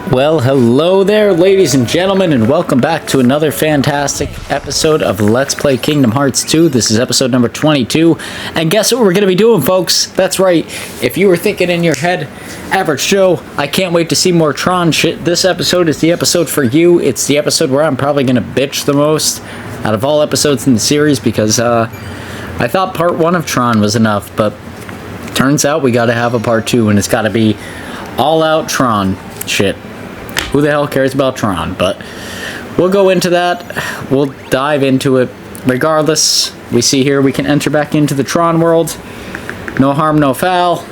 Well, hello there, ladies and gentlemen, and welcome back to another fantastic episode of Let's Play Kingdom Hearts 2. This is episode number 22, and guess what we're going to be doing, folks? That's right, if you were thinking in your head, Average Joe, I can't wait to see more Tron shit, this episode is the episode for you. It's the episode where I'm probably going to bitch the most out of all episodes in the series, because I thought part 1 of Tron was enough, but turns out we got to have a part 2, and it's got to be all-out Tron shit. Who the hell cares about Tron? But we'll go into that. We'll dive into it. Regardless, we see here we can enter back into the Tron world. No harm, no foul.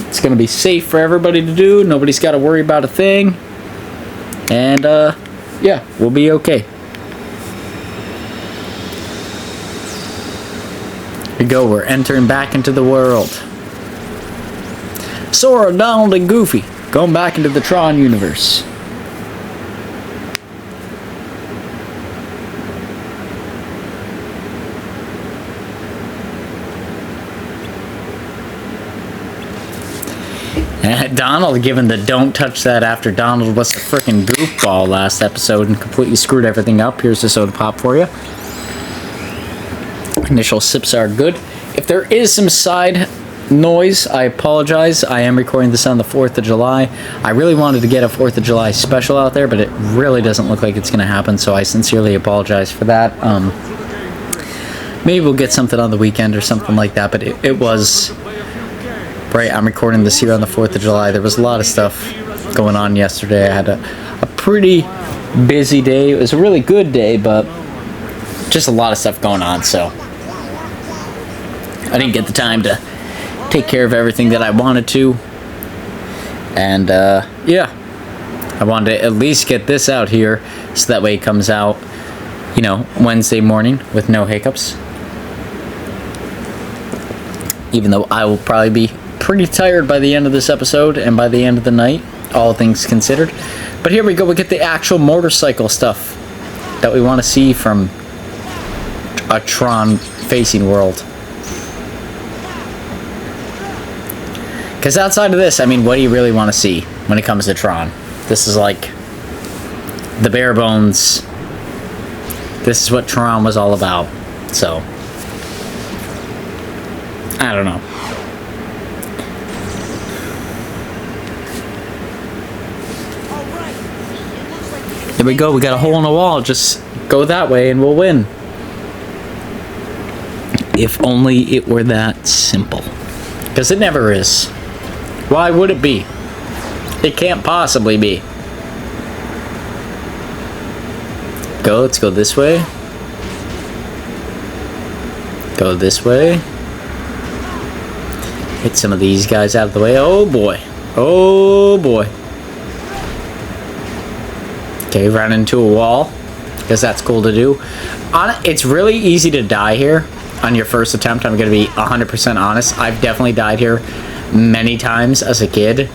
It's going to be safe for everybody to do. Nobody's got to worry about a thing. And, yeah, we'll be okay. Here we go. We're entering back into the world. Sora, Donald, and Goofy going back into the Tron universe. Donald giving the don't touch that after Donald was a freaking goofball last episode and completely screwed everything up. Here's the soda pop for you. Initial sips are good. If there is some side noise, I apologize. I am recording this on the 4th of July. I really wanted to get a 4th of July special out there, but it really doesn't look like it's going to happen, so I sincerely apologize for that. Maybe we'll get something on the weekend or something like that, but it was... Right, I'm recording this here on the 4th of July. There was a lot of stuff going on yesterday. I had a pretty busy day. It was a really good day, but just a lot of stuff going on, so I didn't get the time to take care of everything that I wanted to. And, yeah, I wanted to at least get this out here so that way it comes out, you know, Wednesday morning with no hiccups. Even though I will probably be pretty tired by the end of this episode and by the end of the night, all things considered. But here we go, we get the actual motorcycle stuff that we want to see from a Tron facing world. Because outside of this, I mean, what do you really want to see when it comes to Tron? This is like the bare bones. This is what Tron was all about. So I don't know. There we go, we got a hole in the wall. Just go that way and we'll win. If only it were that simple. Because it never is. Why would it be? It can't possibly be. Go, let's go this way. Go this way. Hit some of these guys out of the way. Oh boy. Oh boy. Okay, run into a wall, because that's cool to do. It's really easy to die here on your first attempt. I'm going to be 100% honest. I've definitely died here many times as a kid.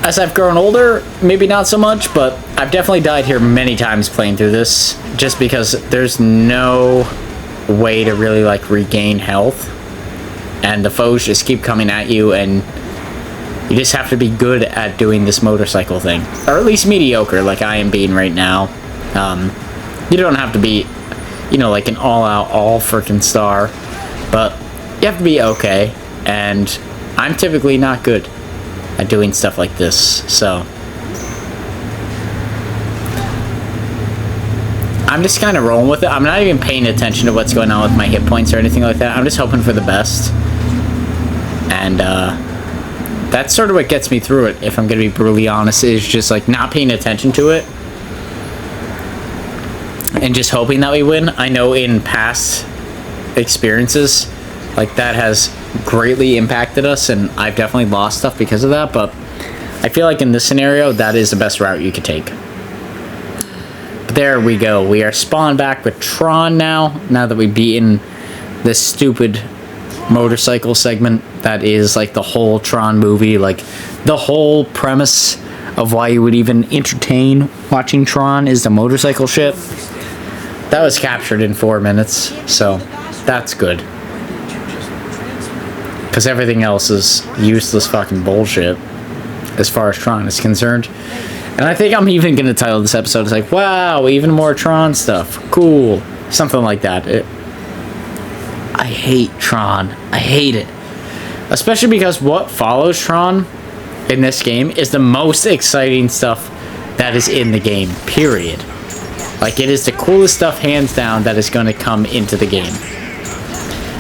As I've grown older, maybe not so much, but I've definitely died here many times playing through this, just because there's no way to really like regain health, and the foes just keep coming at you, and you just have to be good at doing this motorcycle thing. Or at least mediocre, like I am being right now. You don't have to be, you know, like an all-out, all-freaking star. But you have to be okay. And I'm typically not good at doing stuff like this. So I'm just kind of rolling with it. I'm not even paying attention to what's going on with my hit points or anything like that. I'm just hoping for the best. And, that's sort of what gets me through it, if I'm going to be brutally honest, is just like not paying attention to it and just hoping that we win. I know in past experiences, like that has greatly impacted us, and I've definitely lost stuff because of that, but I feel like in this scenario, that is the best route you could take. But there we go. We are spawned back with Tron now that we've beaten this stupid motorcycle segment that is like the whole Tron movie, like the whole premise of why you would even entertain watching Tron is the motorcycle shit. That was captured in 4 minutes, so that's good. Because everything else is useless fucking bullshit. as far as Tron is concerned. And I think I'm even going to title this episode, it's like, wow, even more Tron stuff. Cool. Something like that. I hate Tron. I hate it. Especially because what follows Tron in this game is the most exciting stuff that is in the game, period. Like, it is the coolest stuff, hands down, that is going to come into the game.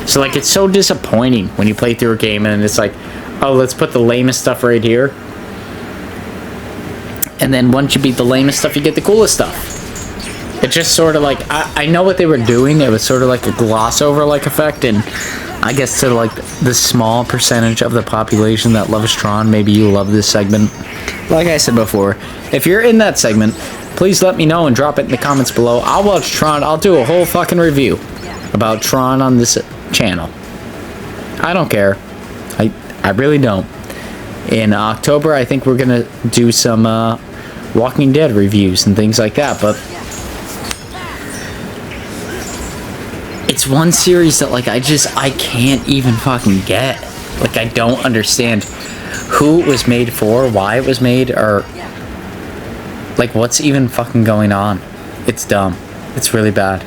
So, like, it's so disappointing when you play through a game and it's like, oh, let's put the lamest stuff right here. And then once you beat the lamest stuff, you get the coolest stuff. It's just sort of like, I know what they were doing. It was sort of like a gloss over like effect. And I guess to like the small percentage of the population that loves Tron, maybe you love this segment. Like I said before, if you're in that segment, please let me know and drop it in the comments below. I'll watch Tron. I'll do a whole fucking review about Tron on this channel. I don't care. I really don't. In October, I think we're gonna do some Walking Dead reviews and things like that, but it's one series that like I can't even fucking get. Like, I don't understand who it was made for, why it was made, or like what's even fucking going on. It's dumb. It's really bad.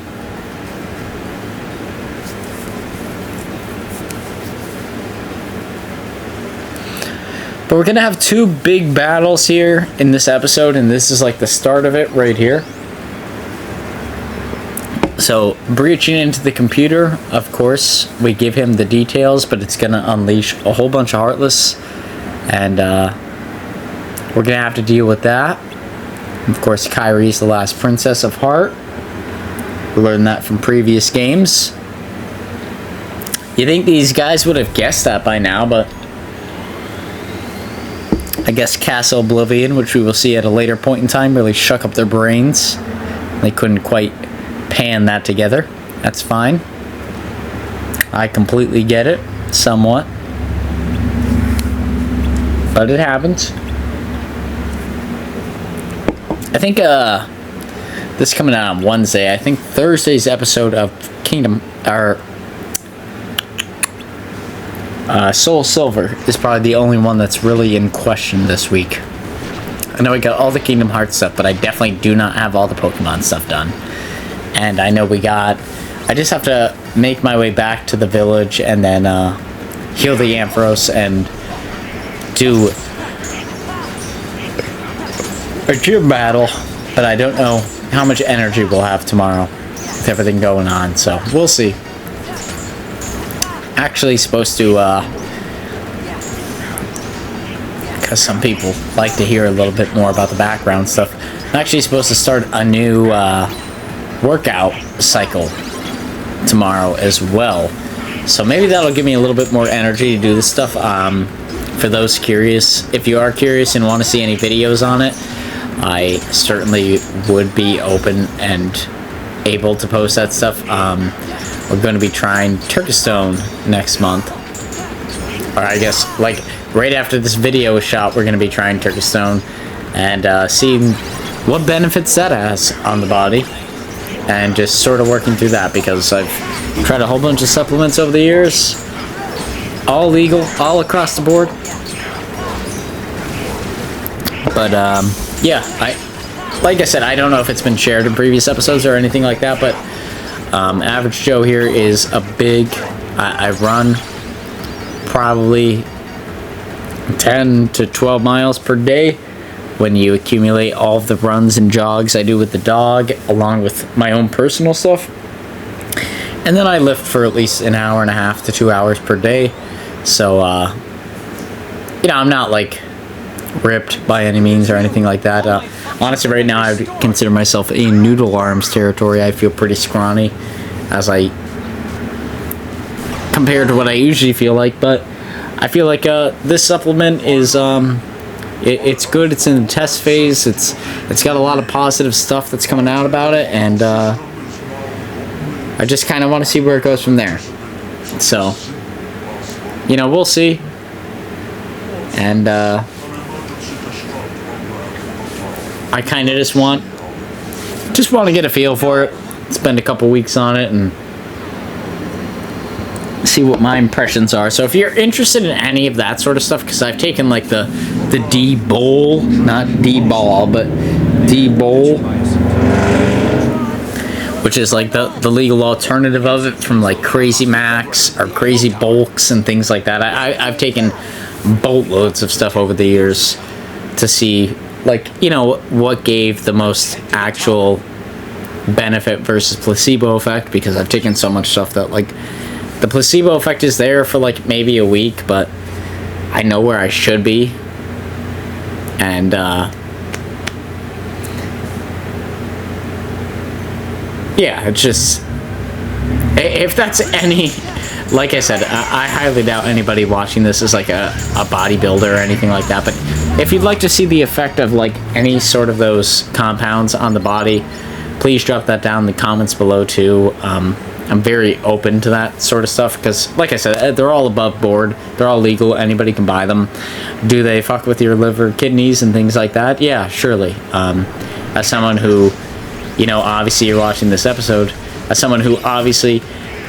But we're gonna have two big battles here in this episode, and this is like the start of it right here. So, breaching into the computer, of course, we give him the details, but it's gonna unleash a whole bunch of Heartless, and we're gonna have to deal with that. Of course, Kyrie's the last Princess of Heart. We learned that from previous games. You think these guys would have guessed that by now, but I guess Castle Oblivion, which we will see at a later point in time, really shook up their brains. They couldn't quite pan that together. That's fine. I completely get it, somewhat. But it happens. I think this coming out on Wednesday. I think Thursday's episode of Kingdom, or Soul Silver, is probably the only one that's really in question this week. I know we got all the Kingdom Hearts stuff, but I definitely do not have all the Pokemon stuff done. And I know I just have to make my way back to the village and then heal the Ampharos and do a gym battle, but I don't know how much energy we'll have tomorrow with everything going on, so we'll see. Actually supposed to, because some people like to hear a little bit more about the background stuff, I'm actually supposed to start a new workout cycle tomorrow as well, so maybe that'll give me a little bit more energy to do this stuff. For those curious, if you are curious and want to see any videos on it, I certainly would be open and able to post that stuff. We're going to be trying Turkestone next month, or I guess like right after this video is shot, we're going to be trying Turkestone and seeing what benefits that has on the body, and just sort of working through that, because I've tried a whole bunch of supplements over the years, all legal, all across the board. But yeah, like I said, I don't know if it's been shared in previous episodes or anything like that, but Average Joe here is a big, I run probably 10 to 12 miles per day when you accumulate all of the runs and jogs I do with the dog, along with my own personal stuff. And then I lift for at least an hour and a half to 2 hours per day. So, you know, I'm not like ripped by any means or anything like that. Honestly, right now I would consider myself in noodle arms territory. I feel pretty scrawny as I compared to what I usually feel like, but I feel like this supplement is it's good. It's in the test phase. It's got a lot of positive stuff that's coming out about it, and I just kind of want to see where it goes from there. So, you know, we'll see. And I kind of just want to get a feel for it, spend a couple weeks on it, and see what my impressions are. So if you're interested in any of that sort of stuff, because I've taken like the D-Bowl, not D-Ball, but D-Bowl, which is like the legal alternative of it from like Crazy Max or Crazy Bulks and things like that. I've taken boatloads of stuff over the years to see, like, you know, what gave the most actual benefit versus placebo effect, because I've taken so much stuff that, like, the placebo effect is there for like maybe a week, but I know where I should be, and yeah, it's just, if that's any, like I said, I highly doubt anybody watching this is like a bodybuilder or anything like that, but if you'd like to see the effect of like any sort of those compounds on the body, please drop that down in the comments below too. I'm very open to that sort of stuff, because like I said, they're all above board, they're all legal, anybody can buy them. Do they fuck with your liver, kidneys, and things like that? Yeah, surely. As someone who, you know, obviously you're watching this episode, as someone who obviously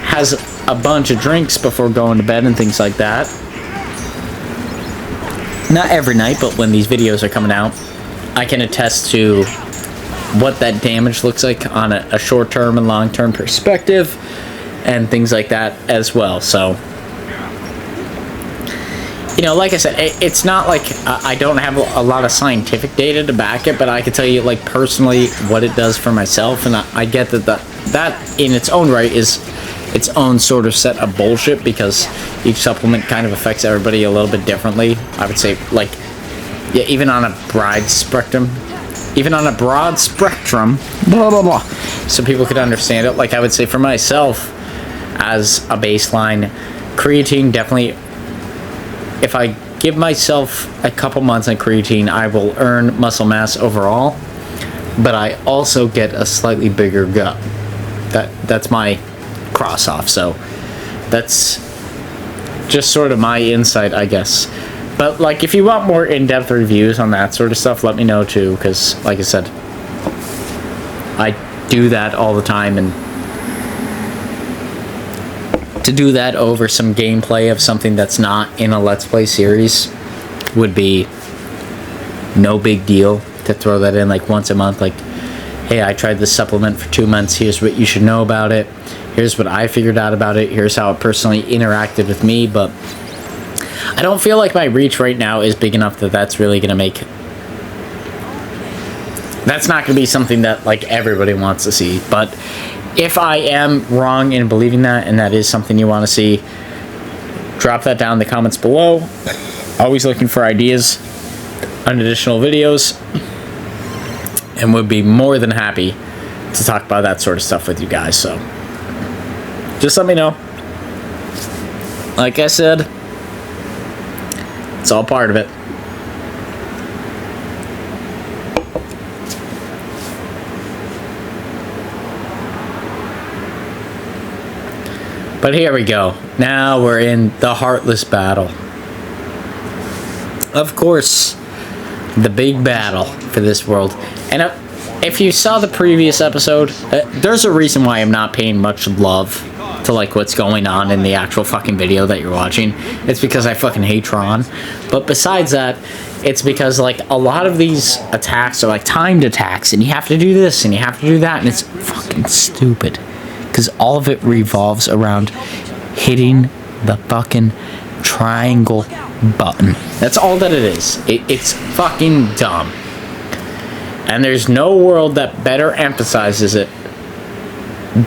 has a bunch of drinks before going to bed and things like that, not every night, but when these videos are coming out, I can attest to what that damage looks like on a short-term and long-term perspective and things like that as well. So, you know, like I said, it's not like I don't have a lot of scientific data to back it, but I can tell you, like, personally what it does for myself, and I get that in its own right is its own sort of set of bullshit, because each supplement kind of affects everybody a little bit differently. I would say, like, yeah, even on a broad spectrum, blah, blah, blah, so people could understand it. Like, I would say for myself, as a baseline, creatine definitely, if I give myself a couple months on creatine, I will earn muscle mass overall, but I also get a slightly bigger gut. That's my cross off, so that's just sort of my insight, I guess. But, like, if you want more in-depth reviews on that sort of stuff, let me know, too, because, like I said, I do that all the time, and to do that over some gameplay of something that's not in a Let's Play series would be no big deal. To throw that in, like, once a month, like, hey, I tried this supplement for 2 months, here's what you should know about it, here's what I figured out about it, here's how it personally interacted with me. But I don't feel like my reach right now is big enough that that's really going to make... That's not going to be something that, like, everybody wants to see. But if I am wrong in believing that, and that is something you want to see, drop that down in the comments below. Always looking for ideas on additional videos, and would be more than happy to talk about that sort of stuff with you guys. So just let me know. Like I said, it's all part of it. But here we go. Now we're in the heartless battle. Of course, the big battle for this world. And if you saw the previous episode, there's a reason why I'm not paying much love to, like, what's going on in the actual fucking video that you're watching. It's because I fucking hate TRON. But besides that, it's because, like, a lot of these attacks are, like, timed attacks, and you have to do this, and you have to do that, and it's fucking stupid. Because all of it revolves around hitting the fucking triangle button. That's all that it is. It's fucking dumb. And there's no world that better emphasizes it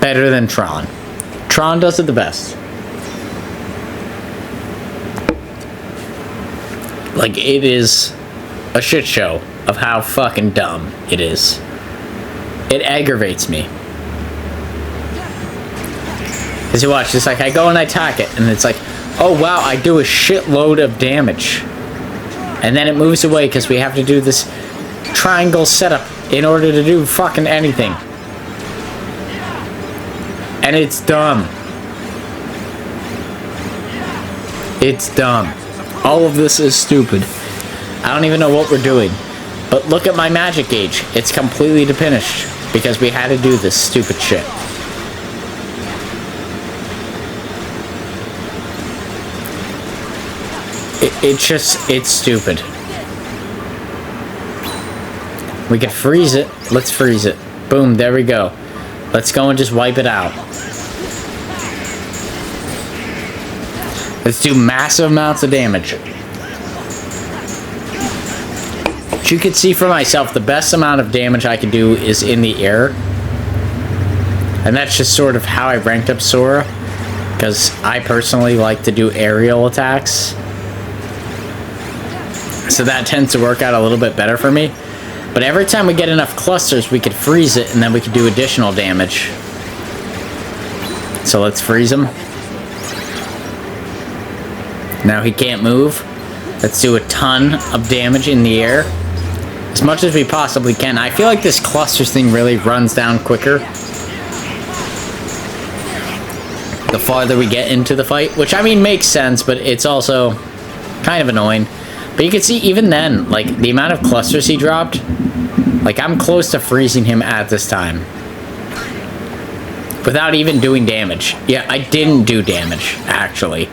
better than TRON. TRON does it the best. Like, it is a shit show of how fucking dumb it is. It aggravates me. Because you watch, it's like, I go and I attack it, and it's like, oh wow, I do a shitload of damage. And then it moves away because we have to do this triangle setup in order to do fucking anything. And it's dumb. It's dumb. All of this is stupid. I don't even know what we're doing. But look at my magic gauge. It's completely diminished because we had to do this stupid shit. It's stupid. We could freeze it. Let's freeze it. Boom, there we go. Let's go and just wipe it out. Let's do massive amounts of damage. As you can see for myself, the best amount of damage I can do is in the air. And that's just sort of how I ranked up Sora, because I personally like to do aerial attacks. So that tends to work out a little bit better for me. But every time we get enough clusters, we could freeze it, and then we could do additional damage. So let's freeze him. Now he can't move. Let's do a ton of damage in the air. As much as we possibly can. I feel like this clusters thing really runs down quicker the farther we get into the fight. Which, I mean, makes sense, but it's also kind of annoying. But you can see, even then, like, the amount of clusters he dropped, like, I'm close to freezing him at this time. Without even doing damage. Yeah, I didn't do damage, actually.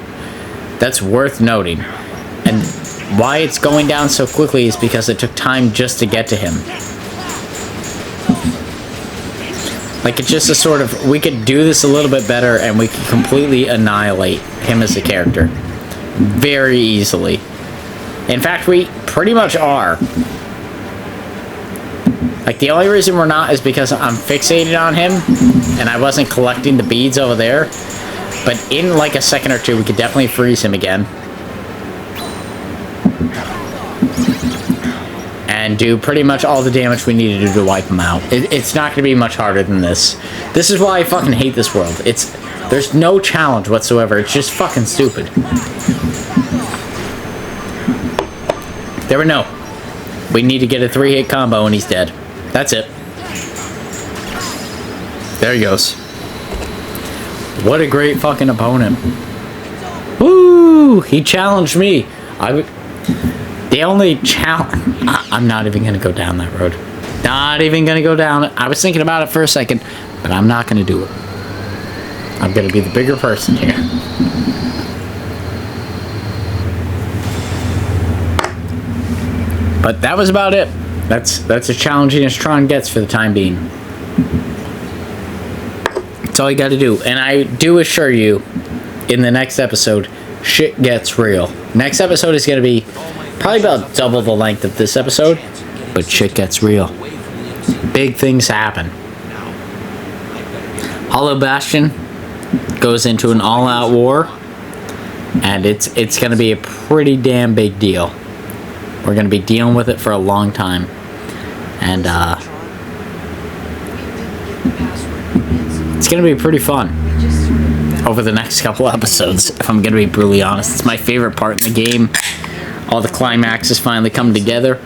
That's worth noting. And why it's going down so quickly is because it took time just to get to him. Like, it's just a sort of, we could do this a little bit better and we could completely annihilate him as a character. Very easily. In fact, we pretty much are. Like, the only reason we're not is because I'm fixated on him and I wasn't collecting the beads over there. But in like a second or two, we could definitely freeze him again. And do pretty much all the damage we needed to do to wipe him out. It's not going to be much harder than this. This is why I fucking hate this world. There's no challenge whatsoever. It's just fucking stupid. There we go. We need to get a 3-hit combo and he's dead. That's it. There he goes. What a great fucking opponent. Woo! He challenged me. The only challenge... I'm not even going to go down that road. Not even going to go down it. I was thinking about it for a second, but I'm not going to do it. I'm going to be the bigger person here. But that was about it. That's as challenging as TRON gets for the time being. That's all you got to do. And I do assure you, in the next episode, shit gets real. Next episode is going to be probably about double the length of this episode, but shit gets real. Big things happen. Hollow Bastion goes into an all-out war, and it's going to be a pretty damn big deal. We're going to be dealing with it for a long time. And it's going to be pretty fun over the next couple episodes, if I'm going to be brutally honest. It's my favorite part in the game. All the climaxes finally come together.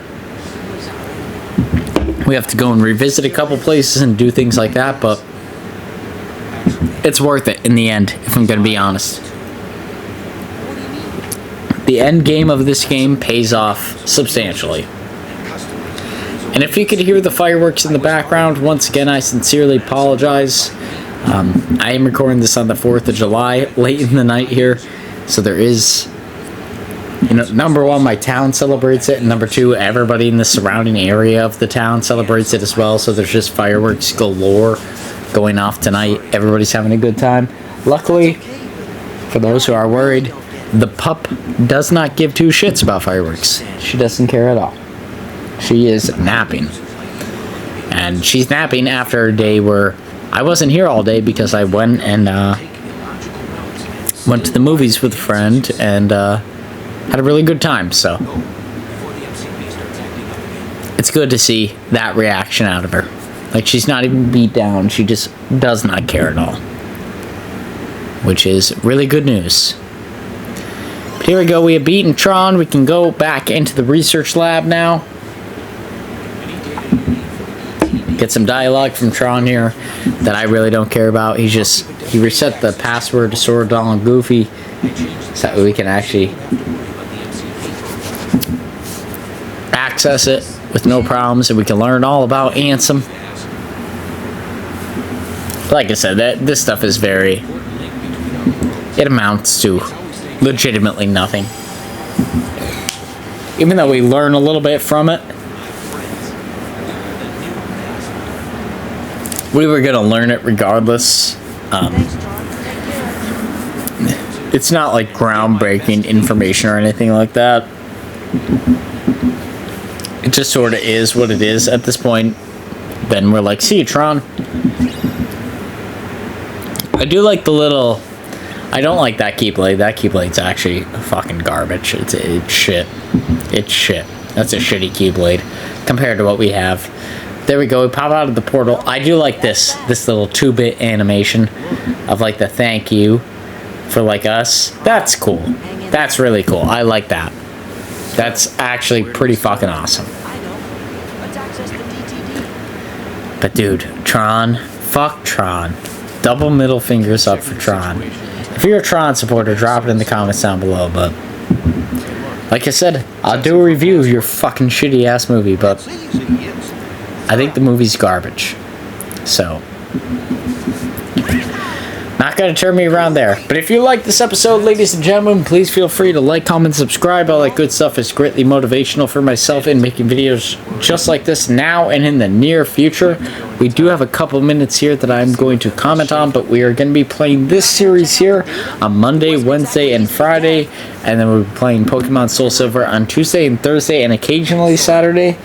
We have to go and revisit a couple places and do things like that, but it's worth it in the end, if I'm going to be honest. The end game of this game pays off substantially. And if you could hear the fireworks in the background, once again, I sincerely apologize. I am recording this on the 4th of July, late in the night here, so there is... You know, number one, my town celebrates it, and number two, everybody in the surrounding area of the town celebrates it as well, so there's just fireworks galore going off tonight. Everybody's having a good time. Luckily, for those who are worried, the pup does not give two shits about fireworks. She doesn't care at all. She is napping. And she's napping after a day where I wasn't here all day because I went and went to the movies with a friend and had a really good time, so it's good to see that reaction out of her. Like, she's not even beat down, she just does not care at all, which is really good news. But here we go, we have beaten TRON. We can go back into the research lab now, get some dialogue from TRON here that I really don't care about. He reset the password to Sora, Doll, and Goofy so that we can actually access it with no problems, and we can learn all about Ansem. Like I said, this stuff is it amounts to legitimately nothing. even though we learn a little bit from it. We were gonna learn it regardless. It's not like groundbreaking information or anything like that. It just sort of is what it is at this point. Then we're like, see you, Tron. I do like the little... I don't like that Keyblade. That Keyblade's actually fucking garbage. It's shit. It's shit. That's a shitty Keyblade compared to what we have. There we go. We pop out of the portal. I do like this little 2-bit animation of like the thank you for like us. That's cool. That's really cool. I like that. That's actually pretty fucking awesome. But dude, Tron, fuck Tron. Double middle fingers up for Tron. If you're a Tron supporter, drop it in the comments down below. But like I said, I'll do a review of your fucking shitty ass movie, but I think the movie's garbage. So, not gonna turn me around there. But if you like this episode, ladies and gentlemen, please feel free to like, comment, subscribe. All that good stuff is greatly motivational for myself in making videos just like this now and in the near future. We do have a couple minutes here that I'm going to comment on, but we are going to be playing this series here on Monday, Wednesday, and Friday. And then we'll be playing Pokemon Soul Silver on Tuesday and Thursday and occasionally Saturday.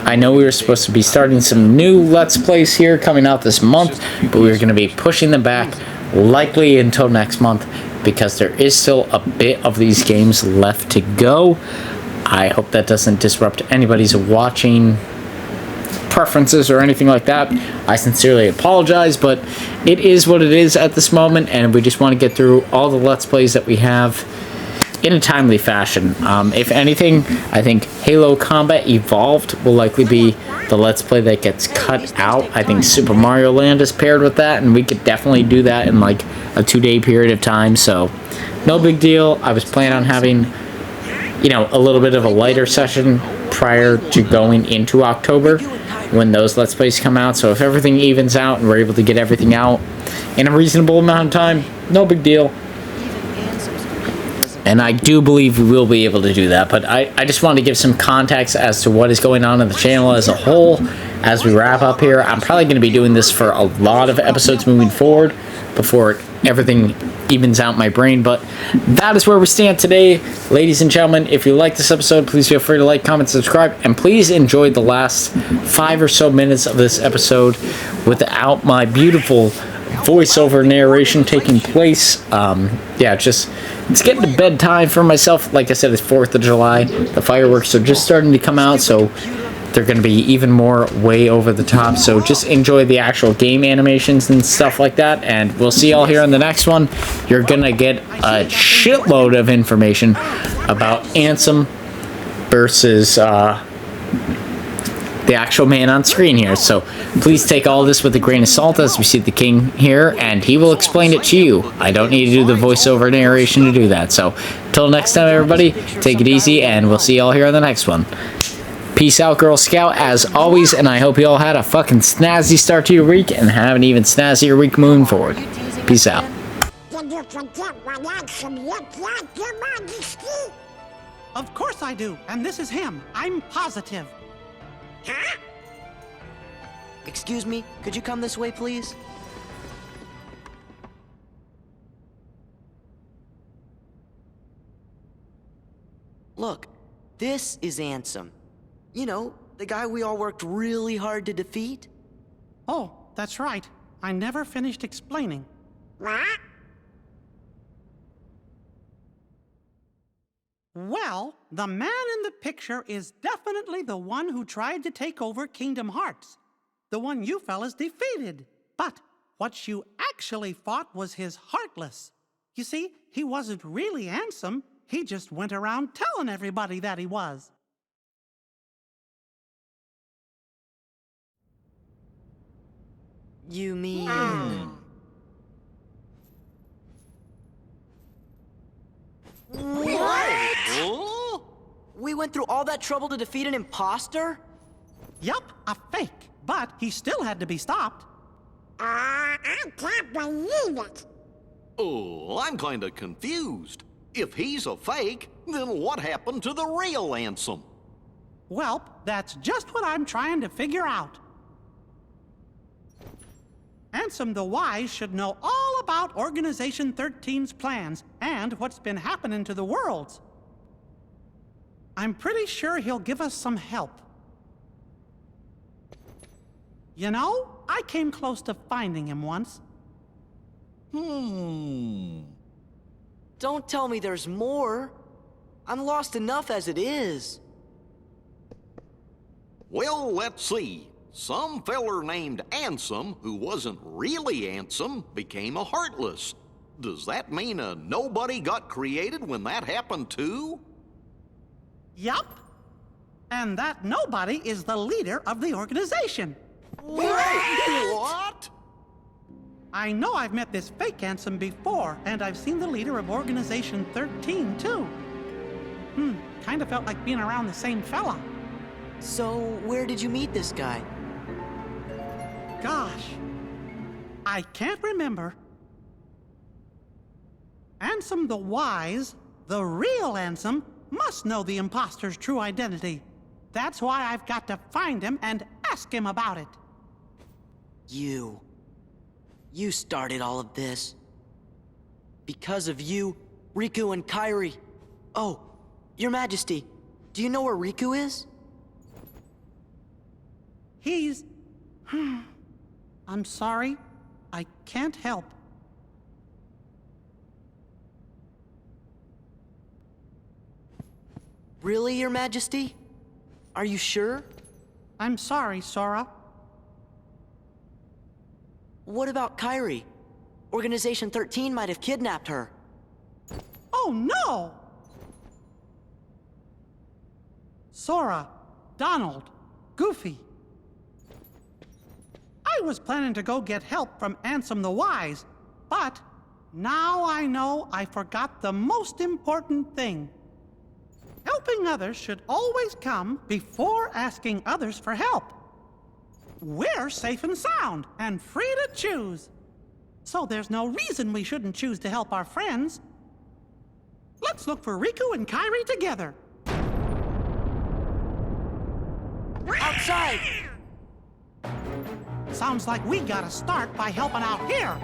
I know we were supposed to be starting some new Let's Plays here coming out this month, but we're going to be pushing them back likely until next month because there is still a bit of these games left to go. I hope that doesn't disrupt anybody's watching preferences or anything like that. I sincerely apologize, but it is what it is at this moment, and we just want to get through all the Let's Plays that we have in a timely fashion. If anything, I think Halo Combat Evolved will likely be the Let's Play that gets cut out. I think Super Mario Land is paired with that, and we could definitely do that in like a 2-day period of time, so no big deal. I was planning on having, you know, a little bit of a lighter session prior to going into October when those Let's Plays come out, so if everything evens out and we're able to get everything out in a reasonable amount of time, no big deal. And I do believe we will be able to do that, but I just want to give some context as to what is going on in the channel as a whole as we wrap up here. I'm probably going to be doing this for a lot of episodes moving forward before everything evens out my brain, but that is where we stand today. Ladies and gentlemen, if you like this episode, please feel free to like, comment, subscribe, and please enjoy the last 5 or so minutes of this episode without my beautiful voiceover narration taking place. Yeah, just it's getting to bedtime for myself. Like I said, it's 4th of July. The fireworks are just starting to come out, so they're going to be even more way over the top. So just enjoy the actual game animations and stuff like that, and we'll see y'all here in the next one. You're going to get a shitload of information about Ansem versus the actual man on screen here, so please take all this with a grain of salt as we see the king here, and he will explain it to you. I don't need to do the voiceover narration to do that, so till next time, everybody, take it easy, and we'll see y'all here on the next one. Peace out, Girl Scout, as always, and I hope you all had a fucking snazzy start to your week and have an even snazzier week moving forward. Peace out. Of course I do, and this is him. I'm positive. Huh? Excuse me, could you come this way, please? Look, this is Ansem. You know, the guy we all worked really hard to defeat. Oh, that's right. I never finished explaining. What? Well, the man in the picture is definitely the one who tried to take over Kingdom Hearts. The one you fellas defeated. But what you actually fought was his Heartless. You see, he wasn't really Ansem. He just went around telling everybody that he was. You mean... What? We went through all that trouble to defeat an imposter? Yup, a fake. But he still had to be stopped. I can't believe it. Oh, I'm kinda confused. If he's a fake, Then what happened to the real Ansem? Welp, that's just what I'm trying to figure out. Ansem the Wise should know all about Organization 13's plans and what's been happening to the worlds. I'm pretty sure he'll give us some help. You know, I came close to finding him once. Don't tell me there's more. I'm lost enough as it is. Well, let's see. Some feller named Ansem, who wasn't really Ansem, became a Heartless. Does that mean a nobody got created when that happened too? Yup. And that nobody is the leader of the organization. What? I know I've met this fake Ansem before, and I've seen the leader of Organization 13 too. Kinda felt like being around the same fella. So, where did you meet this guy? Gosh, I can't remember. Ansem the Wise, the real Ansem, must know the imposter's true identity. That's why I've got to find him and ask him about it. You started all of this. Because of you, Riku and Kairi. Oh, Your Majesty, do you know where Riku is? He's... I'm sorry. I can't help. Really, Your Majesty? Are you sure? I'm sorry, Sora. What about Kairi? Organization 13 might have kidnapped her. Oh, no! Sora, Donald, Goofy. I was planning to go get help from Ansem the Wise, but now I know I forgot the most important thing. Helping others should always come before asking others for help. We're safe and sound and free to choose. So there's no reason we shouldn't choose to help our friends. Let's look for Riku and Kairi together. Outside! Sounds like we gotta start by helping out here.